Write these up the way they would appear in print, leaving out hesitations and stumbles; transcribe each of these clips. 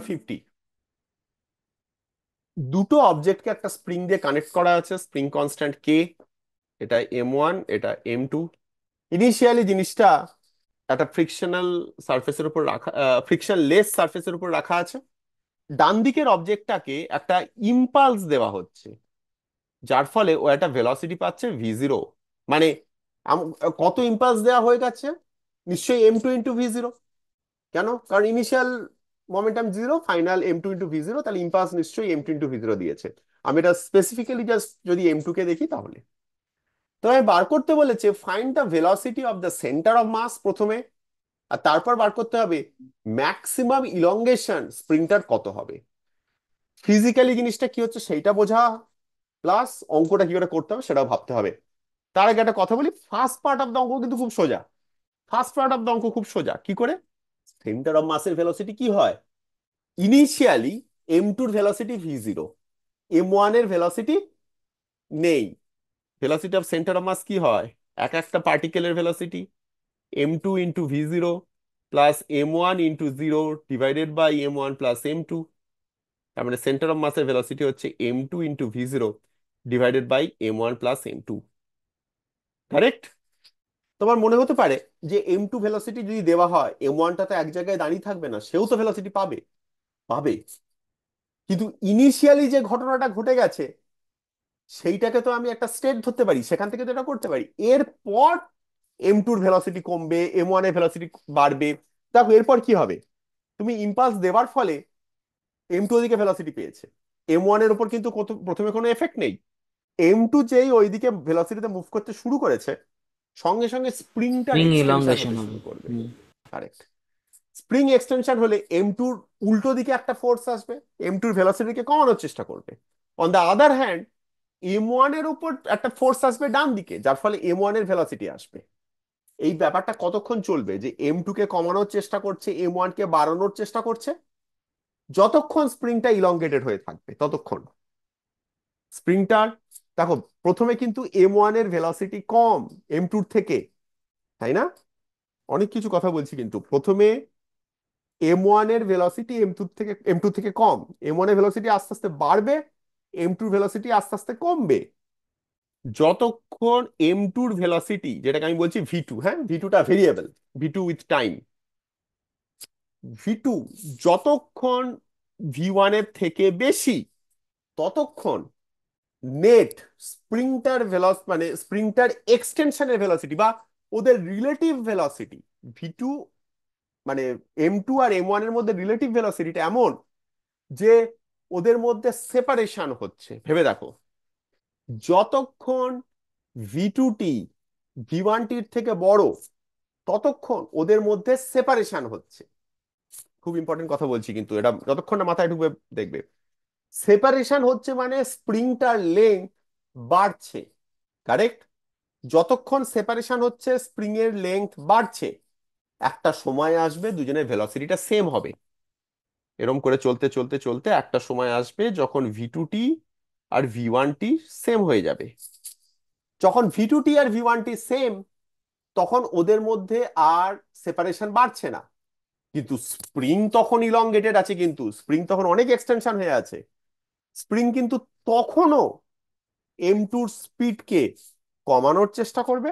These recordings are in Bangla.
নাম্বার 50। দুটো অবজেক্টকে একটা স্প্রিং দিয়ে কানেক্ট করা আছে, স্প্রিং কনস্ট্যান্ট কে, এটা M1, এটা M2। ইনিশিয়ালি জিনিসটা একটা ফ্রিকশনাল সারফেসের উপর রাখা, ফ্রিকশনলেস সারফেসের উপর রাখা আছে। ডান দিকের অবজেক্টটাকে একটা ইম্পালস দেওয়া হচ্ছে, যার ফলে ও একটা ভেলোসিটি পাচ্ছে V0। মানে কত ইম্পালস দেওয়া হয়ে গেছে? নিশ্চয়ই M2 × V0। কেন? কারণ initial momentum 0, final M2 × V0, তাহলে ইম্পালস নিশ্চয়ই M2 × V0 দিয়েছে। আমি এটা স্পেসিফিক্যালি জাস্ট যদি M2 কে দেখি তাহলে। তো আমি বার করতে বলেছে find the velocity of the centre of mass প্রথমে, আর তারপর বার করতে হবে ম্যাক্সিমাম ইলংগেশন স্প্রিংটার কত হবে। ফিজিক্যালি জিনিসটা কি হচ্ছে সেইটা বোঝা, প্লাস অঙ্কটা কি করে করতে হবে সেটাও ভাবতে হবে। তার আগে একটা কথা বলি, ফার্স্ট পার্ট অফ দ্য অঙ্ক কিন্তু খুব সোজা। ফার্স্ট পার্ট অফ দ্য অঙ্ক খুব সোজা। কি করে? সেন্টার অফ মাসের ভেলোসিটি কি হয়? ইনিশিয়ালি M2-র ভেলোসিটি V0, M1-এর ভেলোসিটি নেই। Velocity of centre of mass কি হয়? এক একটা পার্টিকেলের velocity M2 × V0 plus M1 × 0 divided by M1 plus M2। তার মানে সেন্টার অফ মাসের ভেলোসিটি হচ্ছে M2 × V0 divided by M1 plus M2। Correct? তোমার মনে হতে পারে যে M2 ভেলোসিটি যদি দেওয়া হয়, M1টা তো এক জায়গায় দাঁড়িয়ে থাকবে না, সেও তো ভেলোসিটি পাবে। পাবে, কিন্তু ইনিশিয়ালি যে ঘটনাটা ঘটে গেছে সেইটাকে তো আমি একটা স্টেট ধরতে পারি, সেখান থেকে তো এটা করতে পারি। এরপর M2-র ভেলোসিটি কমবে, M1-এর ভেলোসিটি বাড়বে। দেখো এরপর কি হবে, তুমি ইম্পালস দেওয়ার ফলে M2 ওদিকে ভেলোসিটি পেয়েছে, M1-এর উপর কিন্তু প্রথমে কোনো এফেক্ট নেই। M2 যেই ওইদিকে ভেলোসিটিতে মুভ করতে শুরু করেছে, সঙ্গে সঙ্গে স্প্রিংটার রিং এক্সটেনশন ইলংগেশন হতে হবে। শুরু করবে। হুম। কারেক্ট। স্প্রিং এক্সটেনশন হলে M2-র উল্টো দিকে একটা ফোর্স আসবে, M2-র ভেলোসিটিকে কমানোর চেষ্টা করবে। অন দ্য আদার হ্যান্ড, M1-এর উপর একটা ফোর্স আসবে ডান দিকে, যার ফলে M1-এর ভেলোসিটি আসবে। এই ব্যাপারটা কতক্ষণ চলবে, যে M2 কে কমানোর চেষ্টা করছে, M1 কে বাড়ানোর চেষ্টা করছে, যতক্ষণ স্প্রিংটা ইলংগেটেড হয়ে থাকবে ততক্ষণ। স্প্রিংটার, দেখো প্রথমে কিন্তু M1-এর ভেলোসিটি কম M2-র থেকে, তাই না? অনেক কিছু কথা বলছি, কিন্তু প্রথমে M1-এর ভেলোসিটি M2 থেকে কম, M1-এর ভেলোসিটি আস্তে আস্তে বাড়বে, M2-র ভেলোসিটি আস্তে আস্তে কমবে। যতক্ষণ M2-র ভেলোসিটি, যেটাকে আমি বলছি V2, হ্যাঁ V2টা variable, V2 with time, V2 যতক্ষণ V1-এর থেকে বেশি, ততক্ষণ নেট স্প্রিংটার মানে স্প্রিংটার এক্সটেনশনের ভেলোসিটি বা ওদের রিলেটিভ ভেলোসিটি, V2 মানে M2 আর M1-এর মধ্যে রিলেটিভ ভেলোসিটিটা এমন যে ওদের মধ্যে সেপারেশন হচ্ছে। ভেবে দেখো, যতক্ষণ V2-টি V1-টির থেকে বড়, ততক্ষণ ওদের মধ্যে সেপারেশন হচ্ছে। খুব ইম্পর্টেন্ট কথা বলছি, কিন্তু এটা যতক্ষণ না মাথায় ঢুকবে দেখবে। সেপারেশন হচ্ছে মানে স্প্রিংটার লেন্থ বাড়ছে। কারেক্ট? যতক্ষণ সেপারেশন হচ্ছে, স্প্রিং এর লেন্থ বাড়ছে। একটা সময় আসবে দুজনের ভেলোসিটিটা সেম হবে। এরম করে চলতে চলতে চলতে একটা সময় আসবে যখন V2-টি আর V1-টি সেম হয়ে যাবে। যখন V2-টি আর V1-টি সেম, তখন ওদের মধ্যে আর সেপারেশন বাড়ছে না। কিন্তু স্প্রিং তখন ইলংগেটেড আছে, কিন্তু স্প্রিং তখন অনেক এক্সটেনশন হয়ে আছে। স্প্রিং কিন্তু তখনও M2-র স্পিডকে কমানোর চেষ্টা করবে,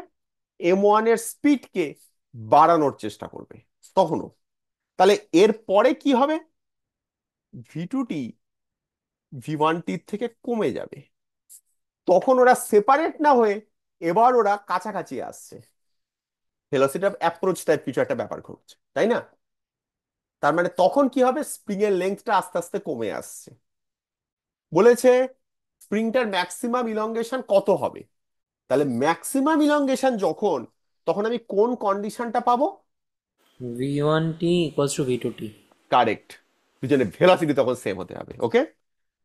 M1-এর স্পিডকে বাড়ানোর চেষ্টা করবে তখনও। তাহলে এর পরে কি হবে, V2-টি V1-টির থেকে কমে যাবে। তখন ওরা সেপারেট না হয়ে এবার ওরা কাছাকাছি আসছে, ভেলোসিটি অফ অ্যাপ্রোচ টাইপ কিছু একটা ব্যাপার ঘটছে, তাই না? তার মানে তখন কি হবে, স্প্রিং এর লেন্থটা আস্তে আস্তে কমে আসছে। বলেছে স্প্রিংটার ম্যাক্সিমাম ইলংগেশন কত হবে। তাহলে ম্যাক্সিমাম ইলংগেশন যখন, তখন আমি কোন কন্ডিশনটা পাবো? V1T = V2T। কারেক্ট। দুজনের ভেলোসিটি তখন সেম হতে হবে। ওকে,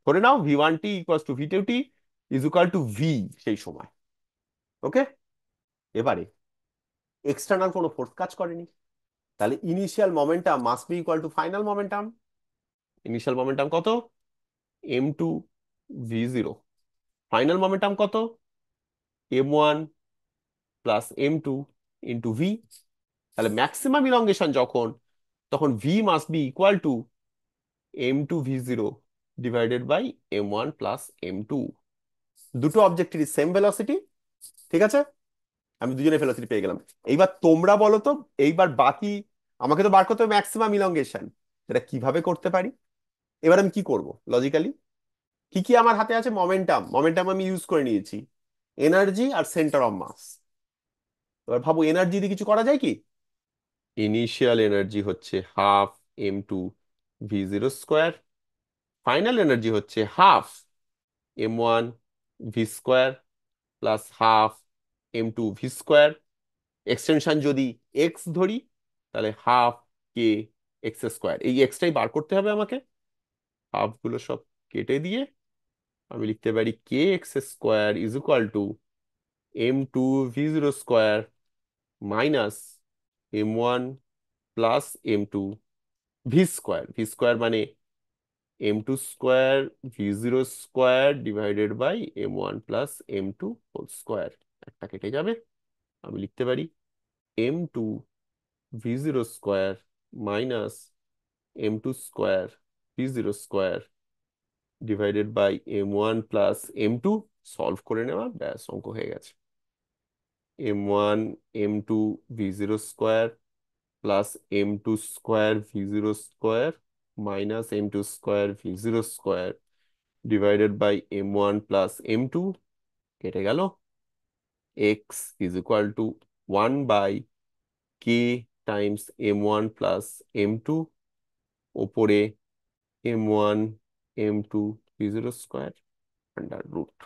ধরে নাও V1T = V2T V সেই সময়। ওকে, এবারে এক্সটার্নাল কোনো ফোর্স কাজ করেনি, তাহলে initial momentum must be equal to final momentum. Initial momentum কত? M2 V0। ফাইনাল মোমেন্টাম কত? M1 plus M2 × V। তাহলে ম্যাক্সিমাম ইলংগেশন যখন, তখন V must be equal to m2 v0 divided by m1 plus m2। দুটো অবজেক্টেরই সেম ভেলোসিটি, ঠিক আছে? আমি দুজনে ভেলোসিটি পেয়ে গেলাম। এইবার তোমরা বলো তো, এইবার বাকি আমাকে তো বার করতে হবে ম্যাক্সিমাম ইলংগেশন। এটা কিভাবে করতে পারি? এবার আমি কি করব লজিক্যালি? কি কি আমার হাতে আছে? মোমেন্টাম, মোমেন্টাম আমি ইউজ করে নিয়েছি, এনার্জি আর সেন্টার অফ মাস। এবার ভাবো এনার্জি দিয়ে কিছু করা যায় কি? ইনিশিয়াল এনার্জি হচ্ছে half m2 v0 square, final energy হচ্ছে half m1 v square plus half m2 v square. Extension যদি এক্স ধরি তাহলে হাফ কে এক্স স্কোয়ার, এই এক্সটাই বার করতে হবে আমাকে। হাফ গুলো সব কেটে দিয়ে আমি লিখতে পারি K X square is equal to m2 v0 square minus m1 plus m2 v square. V square মানে m2 square v0 square divided by m1 plus m2 whole square. একটা কেটে যাবে, আমি লিখতে পারি m2 v0 square minus m2 square v0 square divided by m1 plus m2। Solve করে নেওয়া, ব্যাস অঙ্ক হয়ে গেছে। m1 m2 v0 square plus m2 square v0 square minus m2 square v0 square divided by m1 plus m2, কেটে গেল। x is equal to 1/k times m1 plus m2 ওপরে m1 m2 v0 square under root.